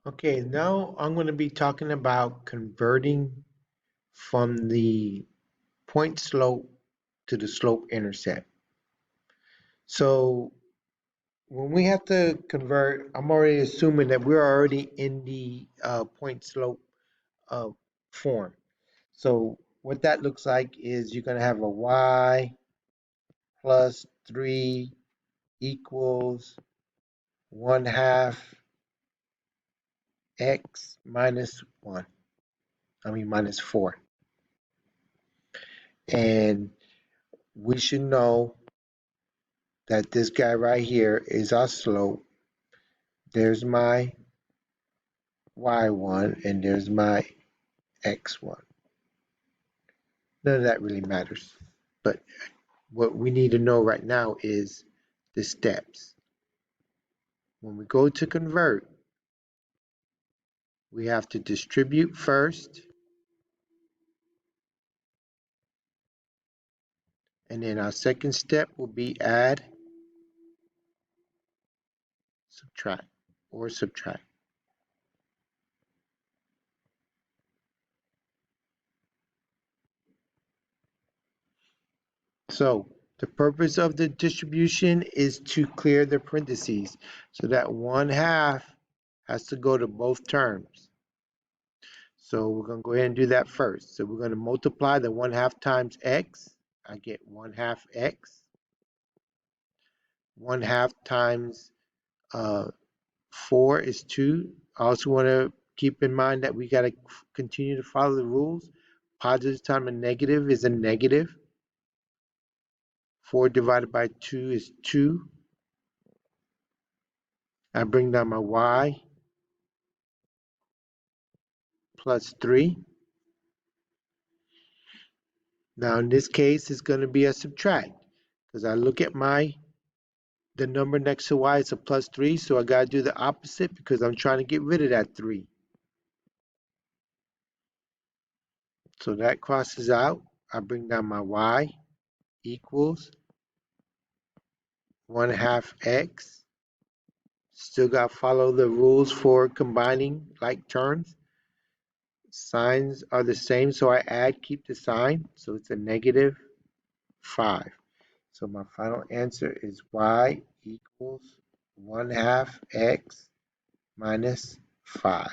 Okay, now I'm going to be talking about converting from the point slope to the slope intercept. So when we have to convert, I'm already assuming that we're already in the point slope uh, form. So what that looks like is you're going to have a y plus 3 equals 1/2 x minus 1. Minus 4. And we should know that this guy right here is our slope. There's my y1 and there's my x1. None of that really matters. But what we need to know right now is the steps. When we go to convert, we have to distribute first, and then our second step will be add, subtract, or subtract. So the purpose of the distribution is to clear the parentheses. So that 1/2 has to go to both terms. So we're going to go ahead and do that first. So we're going to multiply the 1/2 times x. I get 1/2 x. 1/2 times 4 is 2. I also want to keep in mind that we got to continue to follow the rules. Positive times a negative is a negative. 4 divided by 2 is 2. I bring down my y plus 3. Now in this case, it's going to be a subtract because I look at the number next to y is a plus 3, so I got to do the opposite because I'm trying to get rid of that 3. So that crosses out. I bring down my y equals 1/2 x. Still got to follow the rules for combining like terms. Signs are the same, so I add, keep the sign, so it's a negative 5. So my final answer is y equals 1/2 x minus 5.